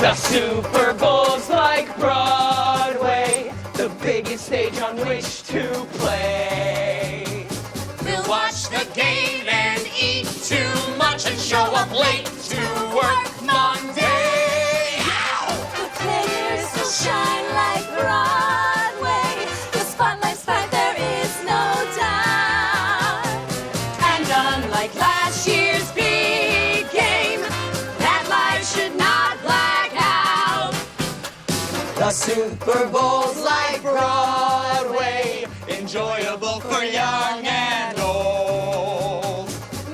The Super Bowl's like Broadway, the biggest stage on which to play. We'll watch the game and eat too much and show up late to work Monday. The players will shine like Broadway. The spotlight's bright, there is no doubt. And unlike last year's big game, that light should not black out. The Super Bowl's like Broadway, enjoyable for young and old.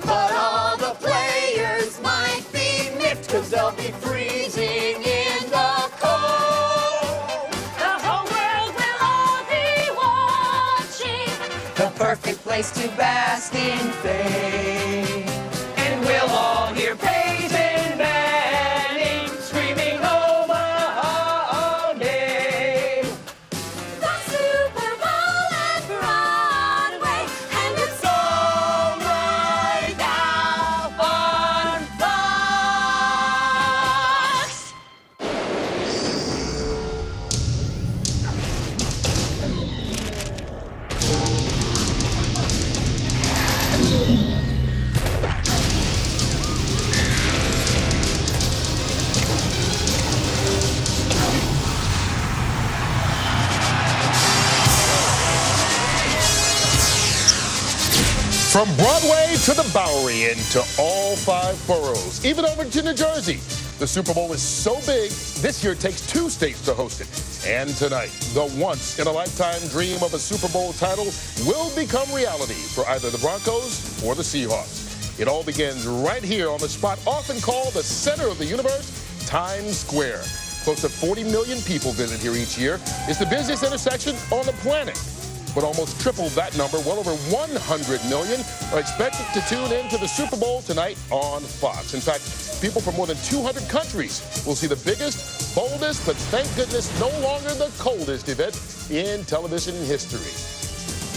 But all the players might be miffed, 'cause they'll be freezing in the cold. The whole world will all be watching. The perfect place to bask in fame. And we'll all hear Peyton Manning screaming Omaha name. The Super Bowl at Broadway, and it's All right now on Fox. From Broadway to the Bowery and to all 5 boroughs, even over to New Jersey. The Super Bowl is so big, this year it takes 2 states to host it. And tonight, the once-in-a-lifetime dream of a Super Bowl title will become reality for either the Broncos or the Seahawks. It all begins right here on the spot often called the center of the universe, Times Square. Close to 40 million people visit here each year. It's the busiest intersection on the planet. But almost triple that number, well over 100 million, are expected to tune in to the Super Bowl tonight on Fox. In fact, people from more than 200 countries will see the biggest, boldest, but thank goodness no longer the coldest event in television history.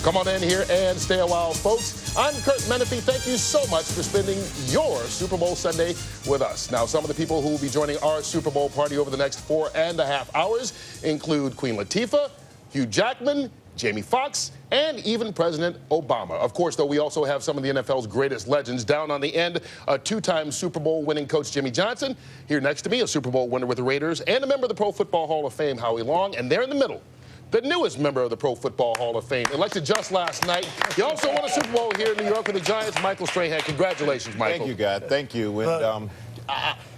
Come on in here and stay a while, folks. I'm Kurt Menefee. Thank you so much for spending your Super Bowl Sunday with us. Now, some of the people who will be joining our Super Bowl party over the next 4.5 hours include Queen Latifah, Hugh Jackman, Jamie Foxx, and even President Obama. Of course, though, we also have some of the NFL's greatest legends. Down on the end, a 2-time Super Bowl winning coach Jimmy Johnson. Here next to me, a Super Bowl winner with the Raiders, and a member of the Pro Football Hall of Fame, Howie Long. And there in the middle, the newest member of the Pro Football Hall of Fame, elected just last night. He also won a Super Bowl here in New York with the Giants, Michael Strahan. Congratulations, Michael. Thank you, God. Thank you. And,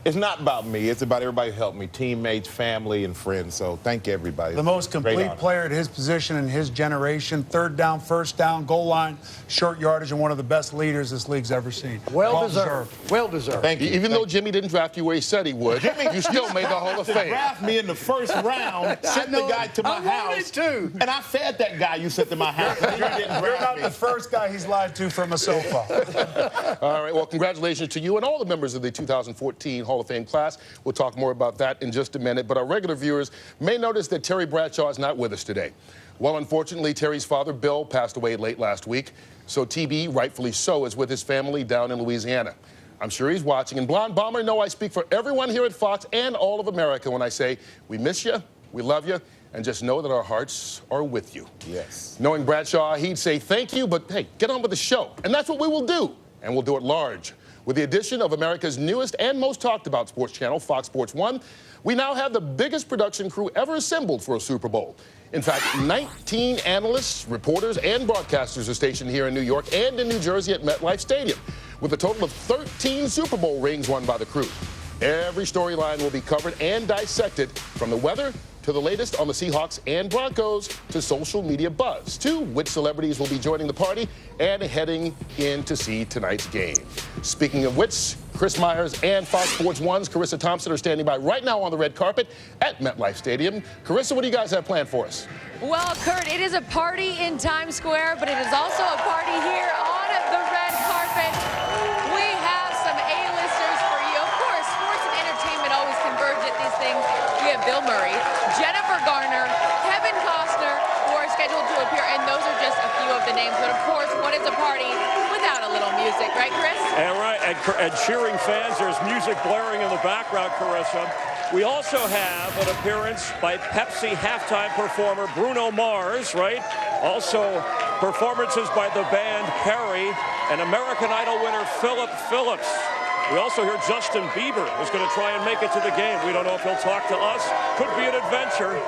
it's not about me. It's about everybody who helped me, teammates, family, and friends. So thank you, everybody. The most complete player at his position in his generation. 3rd down, 1st down, goal line, short yardage, and one of the best leaders this league's ever seen. Well deserved. Well deserved. Thank you. Even though Jimmy didn't draft you where he said he would, you still made the Hall of Fame. Draft me in the 1st round, sent the guy to my house, too. and I fed that guy you sent to my house. You didn't You're draft not me. the first guy he's lied to from a sofa. All right, well, congratulations to you and all the members of the 2014 Hall of Fame class. We'll talk more about that in just a minute, but our regular viewers may notice that Terry Bradshaw is not with us today. Well, unfortunately, Terry's father, Bill, passed away late last week, so TB, rightfully so, is with his family down in Louisiana. I'm sure he's watching, and Blonde Bomber, no, I speak for everyone here at Fox and all of America when I say we miss you, we love you, and just know that our hearts are with you. Yes. Knowing Bradshaw, he'd say thank you, but hey, get on with the show. And that's what we will do, and we'll do it large. With the addition of America's newest and most talked about sports channel, Fox Sports 1, we now have the biggest production crew ever assembled for a Super Bowl. In fact, 19 analysts, reporters, and broadcasters are stationed here in New York and in New Jersey at MetLife Stadium, with a total of 13 Super Bowl rings won by the crew. Every storyline will be covered and dissected, from the weather to the latest on the Seahawks and Broncos to social media buzz, to which celebrities will be joining the party and heading in to see tonight's game. Speaking of which, Chris Myers and Fox Sports 1's Carissa Thompson are standing by right now on the red carpet at MetLife Stadium. Carissa, what do you guys have planned for us? Well, Kurt, it is a party in Times Square, but it is also a party here on the red carpet. We have some A-listers for you. Of course, sports and entertainment always converge at these things. We have Bill Murray, Jennifer Garner, Kevin Costner, who are scheduled to appear, and those are just a few of the names. But of course, what is a party without a little music, right, Chris? And right, and cheering fans. There's music blaring in the background, Carissa. We also have an appearance by Pepsi halftime performer Bruno Mars, right? Also performances by the band Perry and American Idol winner Philip Phillips. We also hear Justin Bieber is going to try and make it to the game. We don't know if he'll talk to us. Could be an adventure.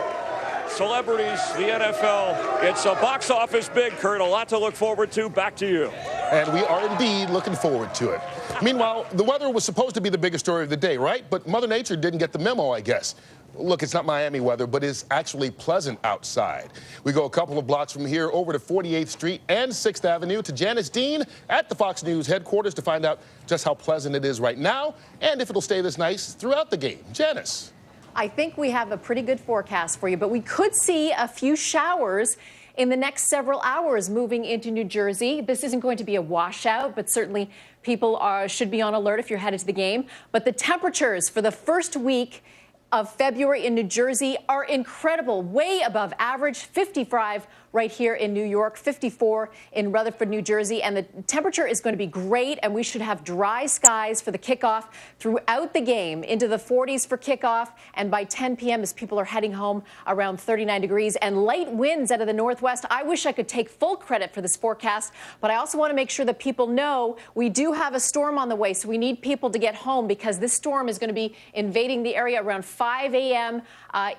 Celebrities, the NFL. It's a box office big, Kurt. A lot to look forward to. Back to you. And we are indeed looking forward to it. Meanwhile, the weather was supposed to be the biggest story of the day, right? But Mother Nature didn't get the memo, I guess. Look, it's not Miami weather, but it's actually pleasant outside. We go a couple of blocks from here over to 48th Street and 6th Avenue to Janice Dean at the Fox News headquarters to find out just how pleasant it is right now and if it'll stay this nice throughout the game. Janice. I think we have a pretty good forecast for you, but we could see a few showers in the next several hours moving into New Jersey. This isn't going to be a washout, but certainly people should be on alert if you're headed to the game. But the temperatures for the first week of February in New Jersey are incredible, way above average. 55 right here in New York, 54 in Rutherford, New Jersey, and the temperature is going to be great, and we should have dry skies for the kickoff throughout the game, into the 40s for kickoff, and by 10 p.m. as people are heading home, around 39 degrees, and light winds out of the northwest. I wish I could take full credit for this forecast, but I also want to make sure that people know we do have a storm on the way, so we need people to get home because this storm is going to be invading the area around 5 a.m.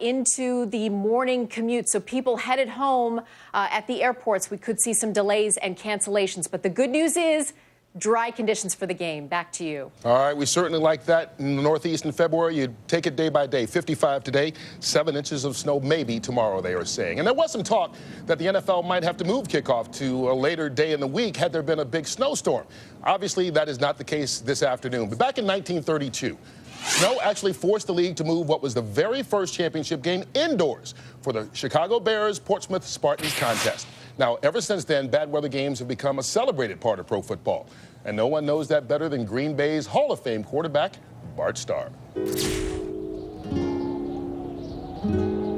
Into the morning commute. So people headed home at the airports, we could see some delays and cancellations. But the good news is dry conditions for the game. Back to you. All right, we certainly like that in the Northeast in February. You take it day by day. 55 today, 7 inches of snow maybe tomorrow, they are saying. And there was some talk that the NFL might have to move kickoff to a later day in the week had there been a big snowstorm. Obviously, that is not the case this afternoon. But back in 1932, snow actually forced the league to move what was the very first championship game indoors for the Chicago Bears-Portsmouth Spartans contest. Now, ever since then, bad weather games have become a celebrated part of pro football. And no one knows that better than Green Bay's Hall of Fame quarterback, Bart Starr.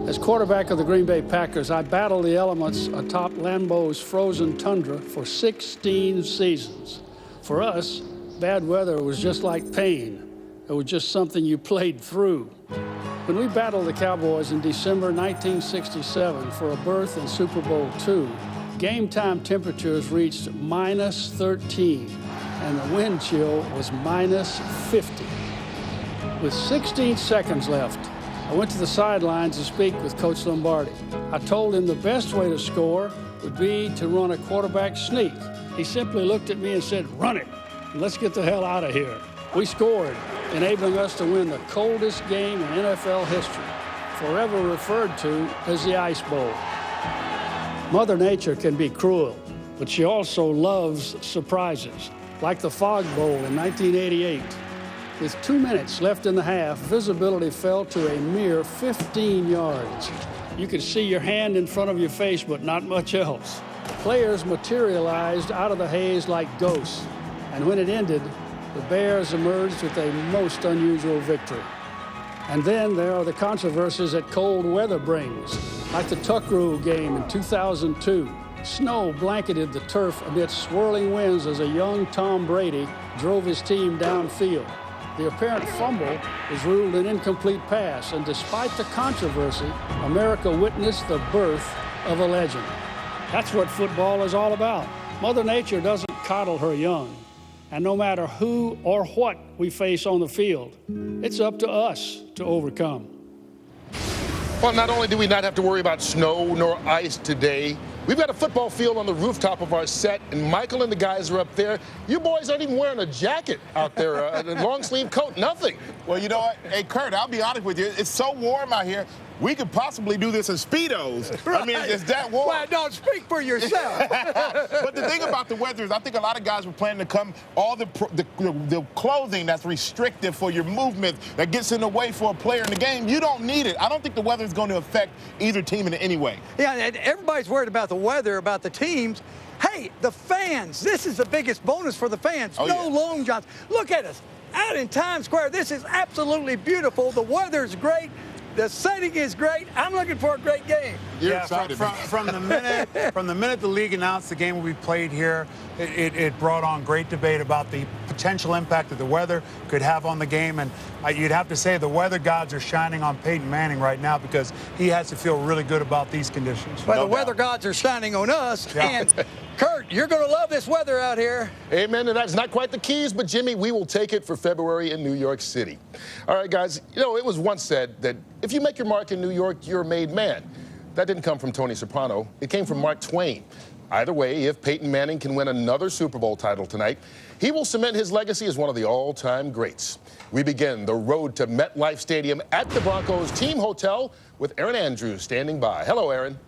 As quarterback of the Green Bay Packers, I battled the elements atop Lambeau's frozen tundra for 16 seasons. For us, bad weather was just like pain. It was just something you played through. When we battled the Cowboys in December 1967 for a berth in Super Bowl II, game time temperatures reached -13, and the wind chill was -50. With 16 seconds left, I went to the sidelines to speak with Coach Lombardi. I told him the best way to score would be to run a quarterback sneak. He simply looked at me and said, "Run it, and let's get the hell out of here." We scored, enabling us to win the coldest game in NFL history, forever referred to as the Ice Bowl. Mother Nature can be cruel, but she also loves surprises, like the Fog Bowl in 1988. With 2 minutes left in the half, visibility fell to a mere 15 yards. You could see your hand in front of your face, but not much else. Players materialized out of the haze like ghosts, and when it ended, the Bears emerged with a most unusual victory. And then there are the controversies that cold weather brings, like the Tuck Rule game in 2002. Snow blanketed the turf amidst swirling winds as a young Tom Brady drove his team downfield. The apparent fumble was ruled an incomplete pass, and despite the controversy, America witnessed the birth of a legend. That's what football is all about. Mother Nature doesn't coddle her young. And no matter who or what we face on the field, it's up to us to overcome. Well, not only do we not have to worry about snow nor ice today, we've got a football field on the rooftop of our set, and Michael and the guys are up there. You boys aren't even wearing a jacket out there, a long-sleeve coat, nothing. Well, you know what? Hey, Kurt, I'll be honest with you. It's so warm out here. We could possibly do this in Speedos. Right. I mean, it's that warm. Well, don't speak for yourself. But the thing about the weather is I think a lot of guys were planning to come, all the clothing that's restrictive for your movement, that gets in the way for a player in the game, you don't need it. I don't think the weather is going to affect either team in any way. Yeah, and everybody's worried about the weather, about the teams. Hey, the fans, this is the biggest bonus for the fans. Oh, no yeah. long johns. Look at us out in Times Square. This is absolutely beautiful. The weather's great. The setting is great. I'm looking for a great game. You're Yeah, excited, man. from the minute the league announced the game will be played here, it brought on great debate about the potential impact that the weather could have on the game. And you'd have to say the weather gods are shining on Peyton Manning right now because he has to feel really good about these conditions. Well, the weather gods are shining on us. Yeah. And, Kurt, you're going to love this weather out here. Amen, and that's not quite the Keys, but Jimmy, we will take it for February in New York City. All right, guys, you know, it was once said that if you make your mark in New York, you're a made man. That didn't come from Tony Soprano. It came from Mark Twain. Either way, if Peyton Manning can win another Super Bowl title tonight, he will cement his legacy as one of the all-time greats. We begin the road to MetLife Stadium at the Broncos team hotel with Aaron Andrews standing by. Hello, Aaron.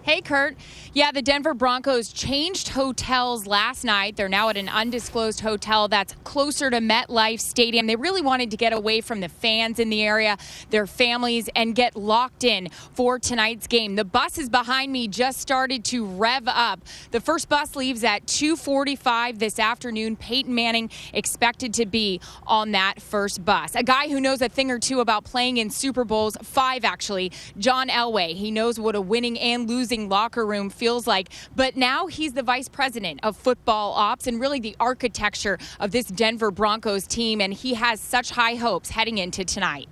Hey, Kurt. Yeah, the Denver Broncos changed hotels last night. They're now at an undisclosed hotel that's closer to MetLife Stadium. They really wanted to get away from the fans in the area, their families, and get locked in for tonight's game. The buses behind me just started to rev up. The first bus leaves at 2:45 this afternoon. Peyton Manning expected to be on that first bus. A guy who knows a thing or two about playing in Super Bowls, 5 actually, John Elway. He knows what a winning and losing locker room feels like, but now he's the vice president of football ops and really the architecture of this Denver Broncos team, and he has such high hopes heading into tonight.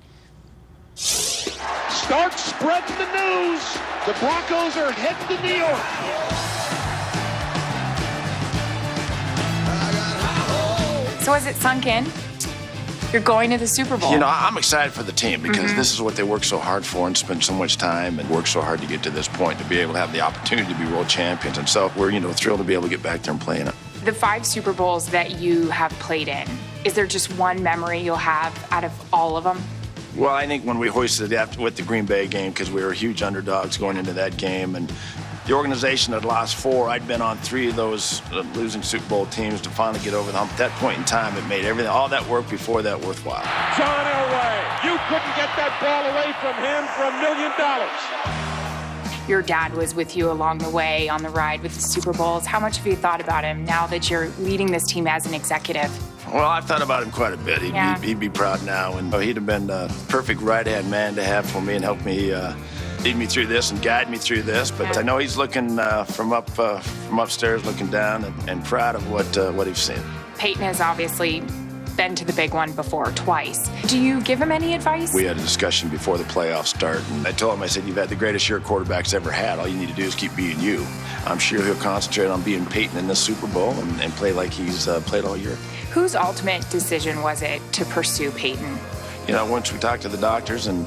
Start spreading the news. The Broncos are heading to New York. So has it sunk in? You're going to the Super Bowl. You know, I'm excited for the team because this is what they work so hard for and spend so much time and work so hard to get to this point, to be able to have the opportunity to be world champions. And so we're, thrilled to be able to get back there and play in it. The 5 Super Bowls that you have played in, is there just one memory you'll have out of all of them? Well, I think when we hoisted it with the Green Bay game, because we were huge underdogs going into that game, and the organization had lost 4. I'd been on 3 of those losing Super Bowl teams to finally get over the hump. At that point in time, it made everything, all that work before that, worthwhile. John Elway, you couldn't get that ball away from him for $1 million. Your dad was with you along the way on the ride with the Super Bowls. How much have you thought about him now that you're leading this team as an executive? Well, I've thought about him quite a bit. He'd be proud now, and he'd have been the perfect right-hand man to have for me and help me lead me through this and guide me through this. But I know he's looking from upstairs, looking down, and proud of what he's seen. Peyton has obviously been to the big one before, twice. Do you give him any advice? We had a discussion before the playoffs start, and I told him, I said, you've had the greatest year quarterback's ever had. All you need to do is keep being you. I'm sure he'll concentrate on being Peyton in this Super Bowl and play like he's played all year. Whose ultimate decision was it to pursue Peyton? Once we talked to the doctors and,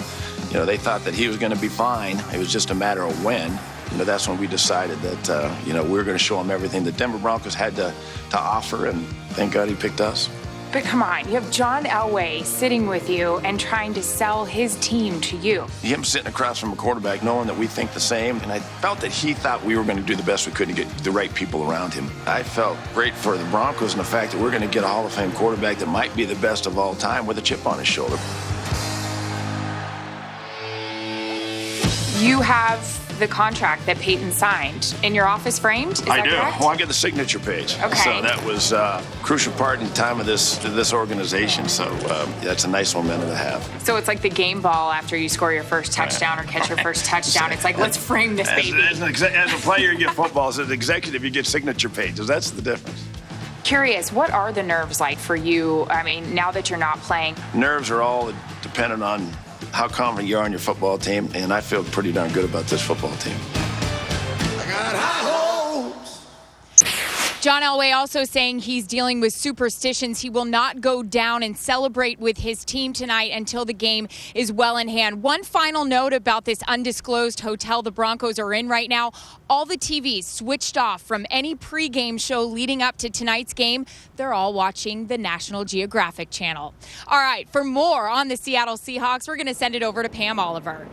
they thought that he was going to be fine. It was just a matter of when. That's when we decided that, we were going to show him everything the Denver Broncos had to offer, and thank God he picked us. But come on, you have John Elway sitting with you and trying to sell his team to you. Him sitting across from a quarterback, knowing that we think the same, and I felt that he thought we were going to do the best we could to get the right people around him. I felt great for the Broncos and the fact that we're going to get a Hall of Fame quarterback that might be the best of all time with a chip on his shoulder. You have the contract that Peyton signed in your office framed? Is that correct? Well, I got the signature page. Okay. So that was a crucial part in the time of this organization. So that's a nice momentum to have. So it's like the game ball after you score your first touchdown or catch your first touchdown. It's like, let's frame this baby. As a player, you get football. As an executive, you get signature pages. That's the difference. Curious, what are the nerves like for you? I mean, now that you're not playing? Nerves are all dependent on how confident you are on your football team, and I feel pretty darn good about this football team. I got high hopes. John Elway also saying he's dealing with superstitions. He will not go down and celebrate with his team tonight until the game is well in hand. One final note about this undisclosed hotel the Broncos are in right now. All the TVs switched off from any pregame show leading up to tonight's game. They're all watching the National Geographic Channel. All right, for more on the Seattle Seahawks, we're going to send it over to Pam Oliver.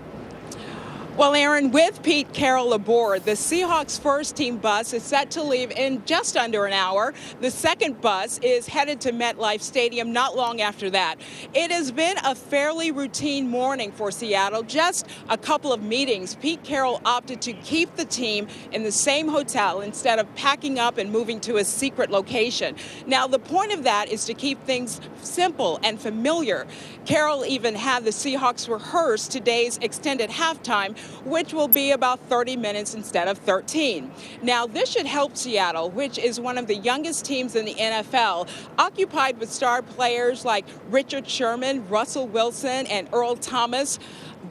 Well, Aaron, with Pete Carroll aboard, the Seahawks' first team bus is set to leave in just under an hour. The second bus is headed to MetLife Stadium not long after that. It has been a fairly routine morning for Seattle. Just a couple of meetings. Pete Carroll opted to keep the team in the same hotel instead of packing up and moving to a secret location. Now, the point of that is to keep things simple and familiar. Carroll even had the Seahawks rehearse today's extended halftime, which will be about 30 minutes instead of 13. Now, this should help Seattle, which is one of the youngest teams in the NFL, occupied with star players like Richard Sherman, Russell Wilson, and Earl Thomas.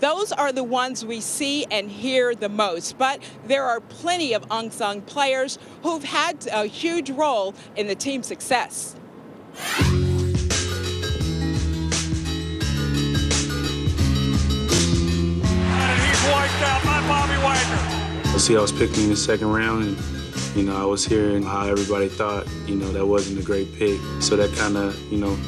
Those are the ones we see and hear the most, but there are plenty of unsung players who've had a huge role in the team's success. Wiped out by Bobby Wagner. The Seahawks picked me in the second round, and I was hearing how everybody thought, that wasn't a great pick. So that kind of,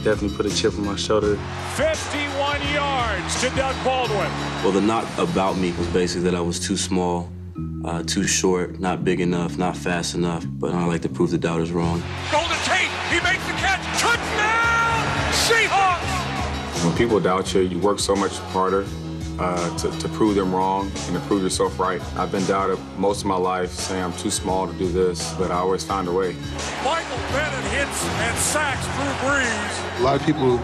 definitely put a chip on my shoulder. 51 yards to Doug Baldwin. Well, the knock about me was basically that I was too small, too short, not big enough, not fast enough. But I like to prove the doubters wrong. Golden Tate, he makes the catch. Touchdown, Seahawks! When people doubt you, you work so much harder. To prove them wrong and to prove yourself right. I've been doubted most of my life, saying I'm too small to do this, but I always found a way. Michael Bennett hits and sacks Drew Brees. A lot of people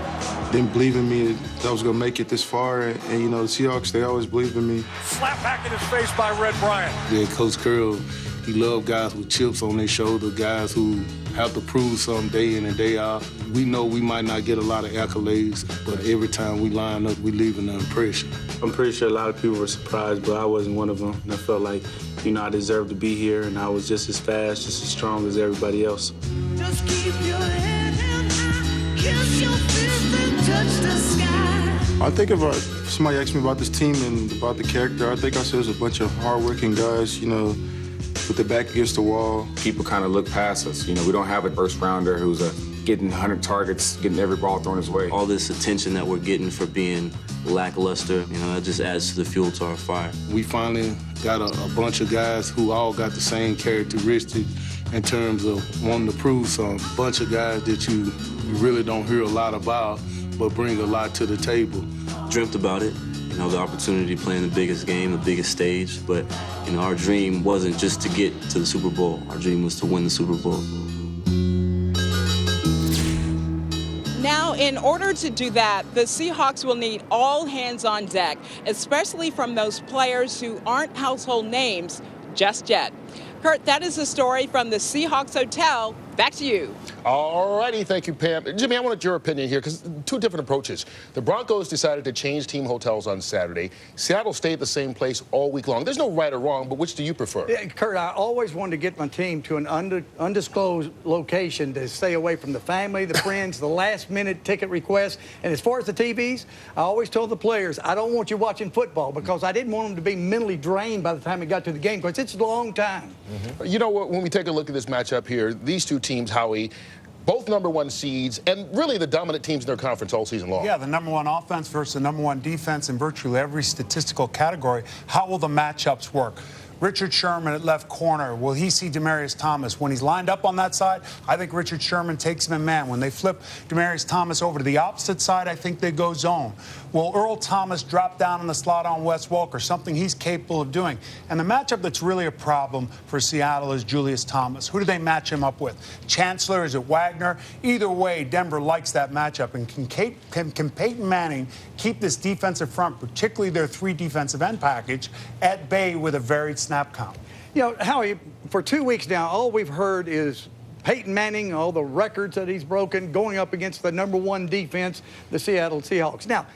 didn't believe in me that I was going to make it this far, and the Seahawks, they always believed in me. Slap back in his face by Red Bryant. Yeah, Coach Carroll, he loved guys with chips on their shoulder, guys who have to prove something day in and day out. We know we might not get a lot of accolades, but every time we line up, we leave an impression. I'm pretty sure a lot of people were surprised, but I wasn't one of them. And I felt like, I deserved to be here, and I was just as fast, just as strong as everybody else. Just keep your head held high, kiss your fist and touch the sky. I think if somebody asked me about this team and about the character, I think I said it was a bunch of hardworking guys, with their back against the wall. People kind of look past us. We don't have a first rounder who's getting 100 targets, getting every ball thrown his way. All this attention that we're getting for being lackluster, that just adds to the fuel to our fire. We finally got a bunch of guys who all got the same characteristic in terms of wanting to prove something. A bunch of guys that you really don't hear a lot about, but bring a lot to the table. Dreamt about it. The opportunity to play in the biggest game, the biggest stage. But, our dream wasn't just to get to the Super Bowl. Our dream was to win the Super Bowl. Now, in order to do that, the Seahawks will need all hands on deck, especially from those players who aren't household names just yet. Kurt, that is the story from the Seahawks Hotel. Back to you. All righty, thank you, Pam. Jimmy, I wanted your opinion here, because two different approaches. The Broncos decided to change team hotels on Saturday. Seattle stayed the same place all week long. There's no right or wrong, but which do you prefer? Yeah, Kurt, I always wanted to get my team to an undisclosed location to stay away from the family, the friends, the last-minute ticket requests. And as far as the TVs, I always told the players, I don't want you watching football, because I didn't want them to be mentally drained by the time it got to the game, because it's a long time. Mm-hmm. You know what, when we take a look at this matchup here, these two teams, Howie, both #1 seeds, and really the dominant teams in their conference all season long. Yeah, the #1 offense versus the #1 defense in virtually every statistical category. How will the matchups work? Richard Sherman at left corner, will he see Demaryius Thomas? When he's lined up on that side, I think Richard Sherman takes him in man. When they flip Demaryius Thomas over to the opposite side, I think they go zone. Will Earl Thomas drop down in the slot on Wes Welker, something he's capable of doing? And the matchup that's really a problem for Seattle is Julius Thomas. Who do they match him up with? Chancellor, is it Wagner? Either way, Denver likes that matchup. And can Peyton Manning keep this defensive front, particularly their 3 defensive end package, at bay with a varied snap count? Howie, for 2 weeks now, all we've heard is Peyton Manning, all the records that he's broken, going up against the #1 defense, the Seattle Seahawks. Now,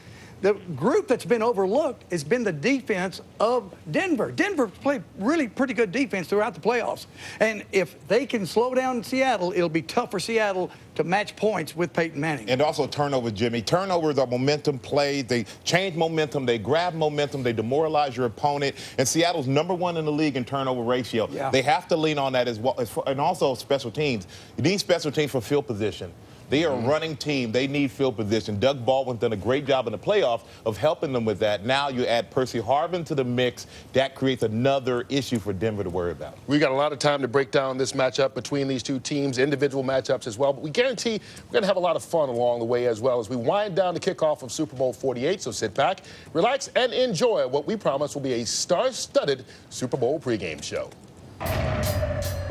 the group that's been overlooked has been the defense of Denver. Denver played really pretty good defense throughout the playoffs. And if they can slow down Seattle, it'll be tough for Seattle to match points with Peyton Manning. And also turnover, Jimmy. Turnovers are momentum plays. They change momentum. They grab momentum. They demoralize your opponent. And Seattle's #1 in the league in turnover ratio. Yeah. They have to lean on that as well. And also special teams. You need special teams for field position. They are a running team. They need field position. Doug Baldwin's done a great job in the playoffs of helping them with that. Now you add Percy Harvin to the mix. That creates another issue for Denver to worry about. We got a lot of time to break down this matchup between these two teams, individual matchups as well. But we guarantee we're going to have a lot of fun along the way as well as we wind down the kickoff of Super Bowl 48. So sit back, relax, and enjoy what we promise will be a star-studded Super Bowl pregame show.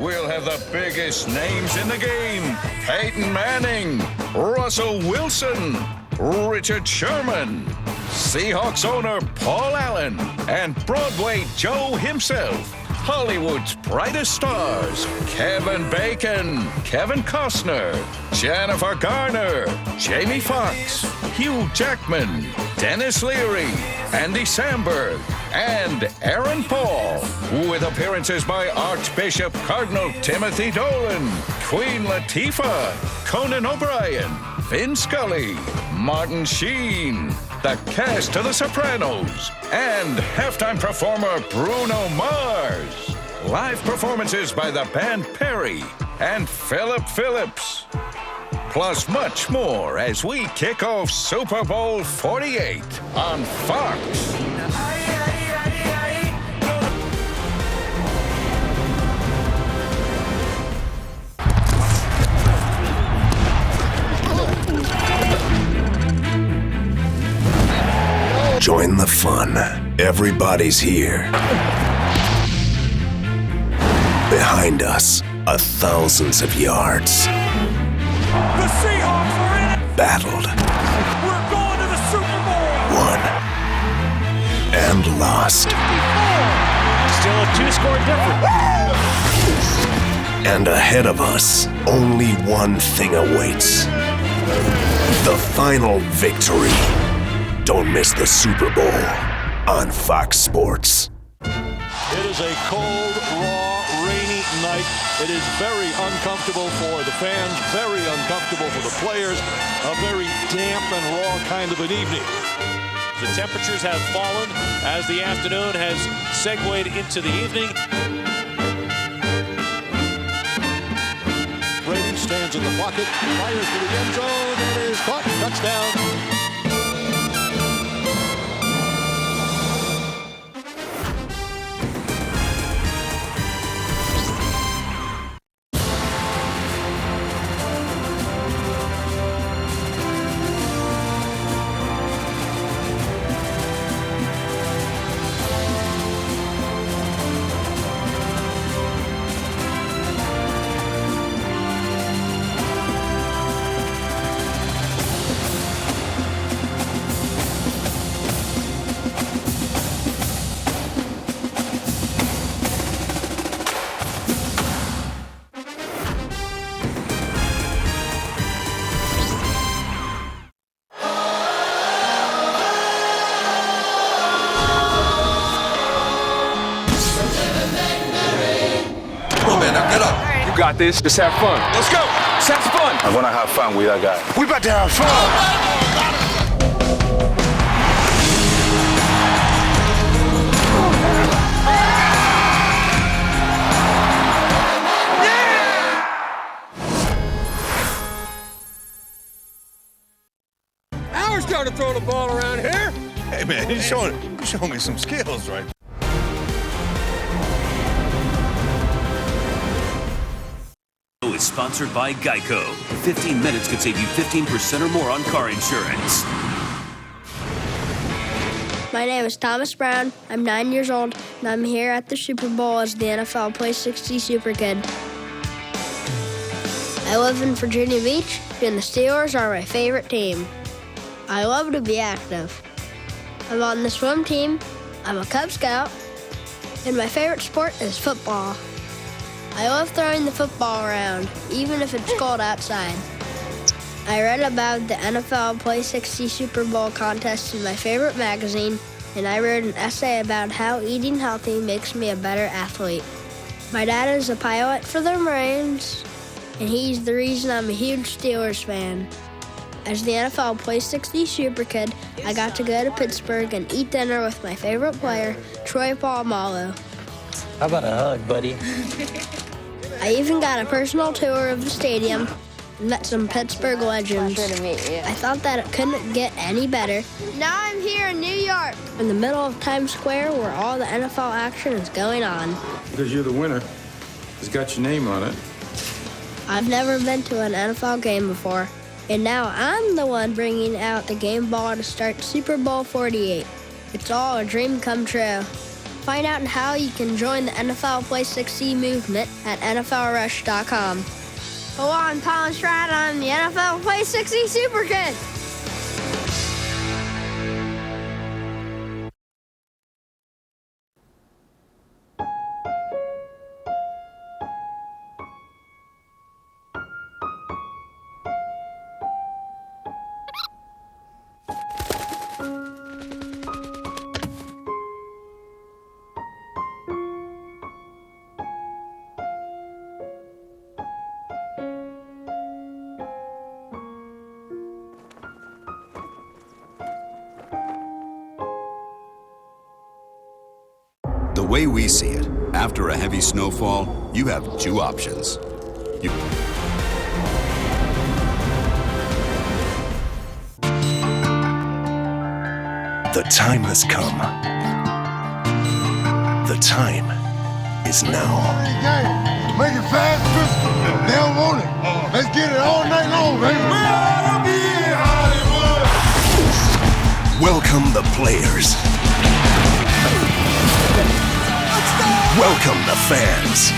We'll have the biggest names in the game. Peyton Manning, Russell Wilson, Richard Sherman, Seahawks owner Paul Allen, and Broadway Joe himself. Hollywood's brightest stars, Kevin Bacon, Kevin Costner, Jennifer Garner, Jamie Foxx, Hugh Jackman, Dennis Leary, Andy Samberg, and Aaron Paul, with appearances by Archbishop Cardinal Timothy Dolan, Queen Latifah, Conan O'Brien, Vin Scully, Martin Sheen, the cast of The Sopranos, and halftime performer Bruno Mars. Live performances by the band Perry and Philip Phillips. Plus much more as we kick off Super Bowl 48 on Fox. Join the fun. Everybody's here. Behind us are thousands of yards. The Seahawks are in it. Battled. We're going to the Super Bowl. Won. And lost. 54. Still a two-score difference. And ahead of us, only one thing awaits. The final victory. Don't miss the Super Bowl on Fox Sports. It is a cold, raw, rainy night. It is very uncomfortable for the fans, very uncomfortable for the players. A very damp and raw kind of an evening. The temperatures have fallen as the afternoon has segued into the evening. Brady stands in the pocket, fires to the end zone, and is caught. Touchdown. Got this. Just have fun. Let's go. Let's have fun. I want to have fun with that guy. We about to have fun. Now we're starting to throw the ball around here. Hey man, he's showing me some skills, right? Is sponsored by Geico. 15 minutes could save you 15% or more on car insurance. My name is Thomas Brown. I'm 9 years old, and I'm here at the Super Bowl as the NFL Play 60 Super Kid. I live in Virginia Beach, and the Steelers are my favorite team. I love to be active. I'm on the swim team, I'm a Cub Scout, and my favorite sport is football. I love throwing the football around, even if it's cold outside. I read about the NFL Play 60 Super Bowl contest in my favorite magazine, and I wrote an essay about how eating healthy makes me a better athlete. My dad is a pilot for the Marines, and he's the reason I'm a huge Steelers fan. As the NFL Play 60 Super Kid, I got to go to Pittsburgh and eat dinner with my favorite player, Troy Polamalu. How about a hug, buddy? I even got a personal tour of the stadium, and met some Pittsburgh legends. Pleasure to meet you. I thought that it couldn't get any better. Now I'm here in New York, in the middle of Times Square where all the NFL action is going on. Because you're the winner. It's got your name on it. I've never been to an NFL game before, and now I'm the one bringing out the game ball to start Super Bowl 48. It's all a dream come true. Find out how you can join the NFL Play 60 movement at NFLRush.com. Hello, I'm Colin Stroud. I'm the NFL Play 60 Super Kid. The way we see it, after a heavy snowfall, you have two options. The time has come. The time is now. Make it fast, Crystal. They don't want it. Let's get it all night long, baby. We'll be in Hollywood. Welcome the players. Welcome the fans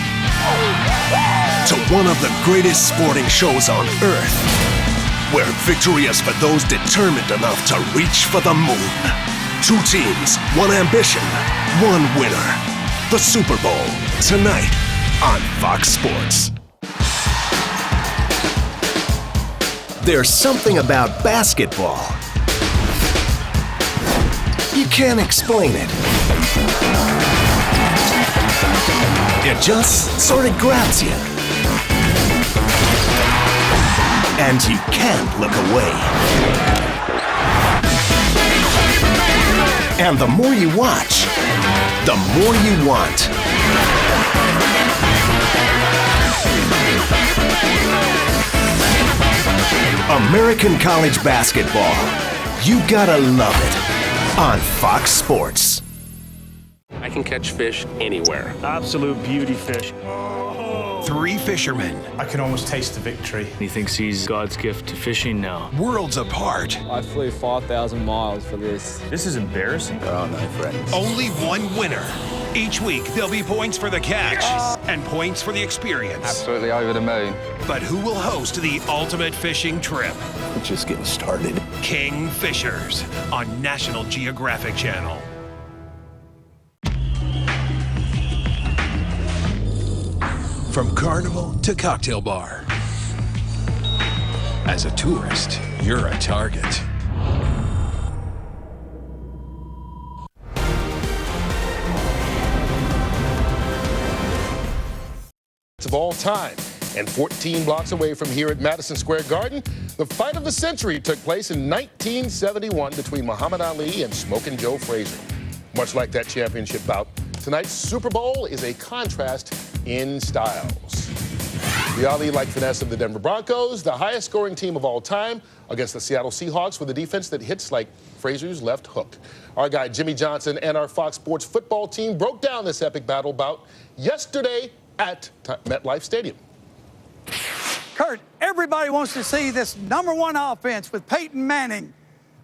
to one of the greatest sporting shows on earth, where victory is for those determined enough to reach for the moon. Two teams, one ambition, one winner. The Super Bowl, tonight on Fox Sports. There's something about basketball. You can't explain it. It just sort of grabs you. And you can't look away. And the more you watch, the more you want. American college basketball. You gotta love it on Fox Sports. I can catch fish anywhere. Absolute beauty fish. Three fishermen. I can almost taste the victory. He thinks he's God's gift to fishing now. Worlds apart. I flew 5,000 miles for this. This is embarrassing. Oh, no, friends. Only one winner. Each week, there'll be points for the catch and points for the experience. Absolutely over the moon. But who will host the ultimate fishing trip? We're just getting started. King Fishers on National Geographic Channel. From carnival to cocktail bar. As a tourist, you're a target. Of all time, and 14 blocks away from here at Madison Square Garden, the fight of the century took place in 1971 between Muhammad Ali and Smokin' Joe Frazier. Much like that championship bout, tonight's Super Bowl is a contrast in styles. The Ali-like finesse of the Denver Broncos, the highest scoring team of all time, against the Seattle Seahawks with a defense that hits like Frazier's left hook. Our guy Jimmy Johnson and our Fox Sports football team broke down this epic battle bout yesterday at MetLife Stadium. Kurt, everybody wants to see this #1 offense with Peyton Manning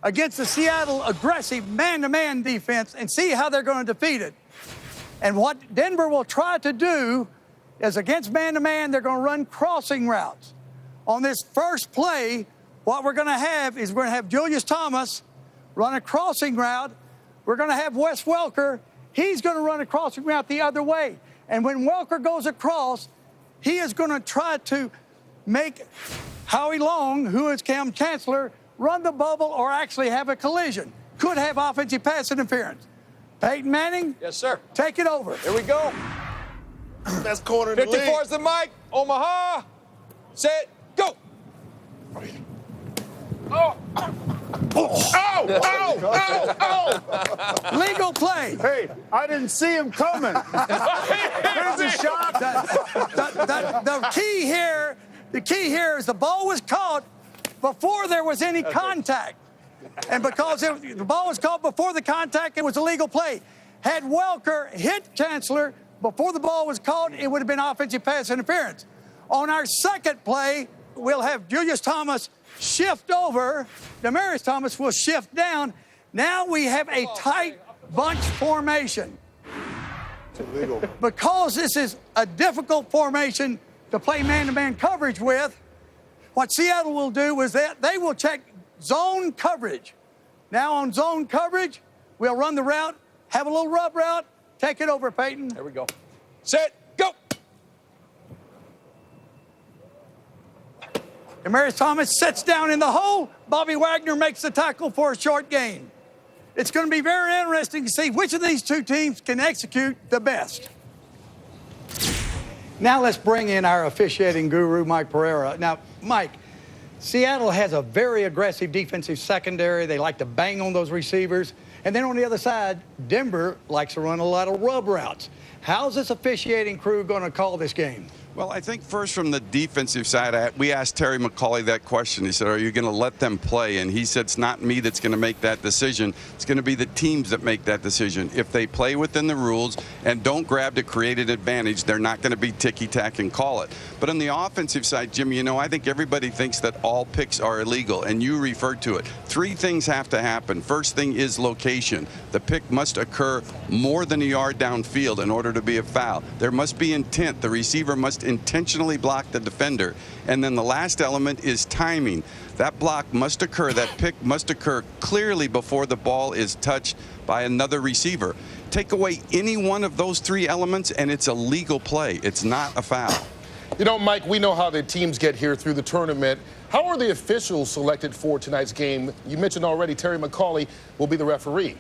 against the Seattle aggressive man-to-man defense and see how they're going to defeat it. And what Denver will try to do is against man-to-man, they're going to run crossing routes. On this first play, what we're going to have is we're going to have Julius Thomas run a crossing route. We're going to have Wes Welker. He's going to run a crossing route the other way. And when Welker goes across, he is going to try to make Howie Long, who is Cam Chancellor, run the bubble or actually have a collision. Could have offensive pass interference. Peyton Manning? Yes, sir. Take it over. Here we go. Best corner in the league. 54 is the mic. Omaha. Set. Go. Oh! Legal play. Hey, I didn't see him coming. There's a shot. The key here The key here is the ball was caught before there was any contact. And because the ball was caught before the contact, it was a legal play. Had Welker hit Chancellor before the ball was caught, it would have been offensive pass interference. On our second play, we'll have Julius Thomas shift over. Demaryius Thomas will shift down. Now we have a tight bunch formation. It's illegal. Because this is a difficult formation to play man-to-man coverage with, what Seattle will do is that they will check zone coverage. Now on zone coverage, we'll run the route, have a little rub route, take it over, Peyton. There we go. Set, go. Demaryius Thomas sits down in the hole. Bobby Wagner makes the tackle for a short gain. It's going to be very interesting to see which of these two teams can execute the best. Now let's bring in our officiating guru, Mike Pereira. Now, Mike, Seattle has a very aggressive defensive secondary. They like to bang on those receivers. And then on the other side, Denver likes to run a lot of rub routes. How's this officiating crew going to call this game? Well, I think first from the defensive side, we asked Terry McAulay that question. He said, are you going to let them play? And he said, it's not me that's going to make that decision. It's going to be the teams that make that decision. If they play within the rules and don't grab the created advantage, they're not going to be ticky-tack and call it. But on the offensive side, Jim, you know, I think everybody thinks that all picks are illegal, and you referred to it. Three things have to happen. First thing is location. The pick must occur more than a yard downfield in order to be a foul. There must be intent. The receiver must intentionally block the defender. And then the last element is timing. That block must occur, that pick must occur clearly before the ball is touched by another receiver. Take away any one of those three elements and it's a legal play. It's not a foul. You know, Mike, we know how the teams get here through the tournament. How are the officials selected for tonight's game? You mentioned already Terry McAulay will be the referee.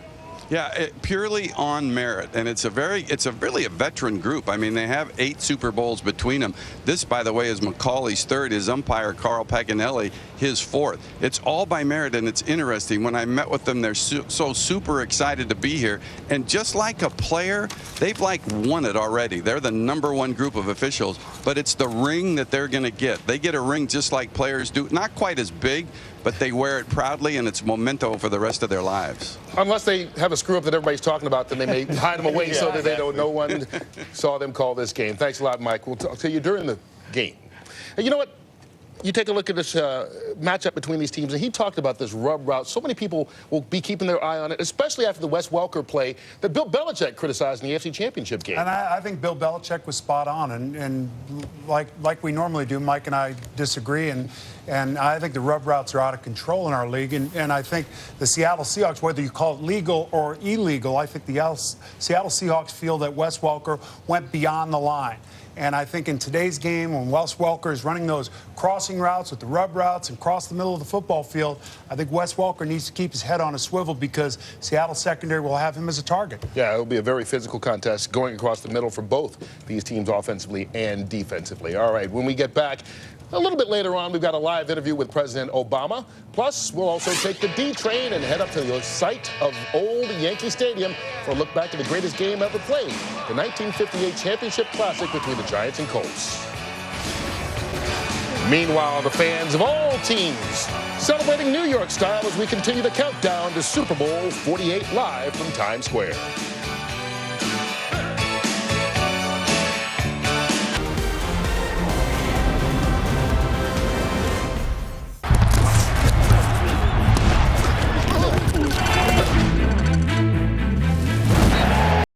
Yeah, purely on merit, and it's really a veteran group. I mean, they have 8 Super Bowls between them. This, by the way, is McCauley's third. His umpire, Carl Paganelli, his fourth. It's all by merit, and it's interesting. When I met with them, they're so super excited to be here. And just like a player, they've like won it already. They're the #1 group of officials, but it's the ring that they're going to get. They get a ring just like players do, not quite as big, but they wear it proudly, and it's memento for the rest of their lives. Unless they have a screw-up that everybody's talking about, then they may hide them away so that they don't. No one saw them call this game. Thanks a lot, Mike. We'll talk to you during the game. And you know what? You take a look at this matchup between these teams, and he talked about this rub route. So many people will be keeping their eye on it, especially after the Wes Welker play that Bill Belichick criticized in the AFC Championship game. And I think Bill Belichick was spot on, and like we normally do, Mike and I disagree, and I think the rub routes are out of control in our league, and I think the Seattle Seahawks, whether you call it legal or illegal, I think the Seattle Seahawks feel that Wes Welker went beyond the line. And I think in today's game, when Wes Welker is running those crossing routes with the rub routes and across the middle of the football field, I think Wes Welker needs to keep his head on a swivel because Seattle secondary will have him as a target. Yeah, it'll be a very physical contest going across the middle for both these teams offensively and defensively. All right, when we get back, a little bit later on, we've got a live interview with President Obama. Plus, we'll also take the D train and head up to the site of old Yankee Stadium for a look back at the greatest game ever played, the 1958 Championship Classic between the Giants and Colts. Meanwhile, the fans of all teams celebrating New York style as we continue the countdown to Super Bowl 48 live from Times Square.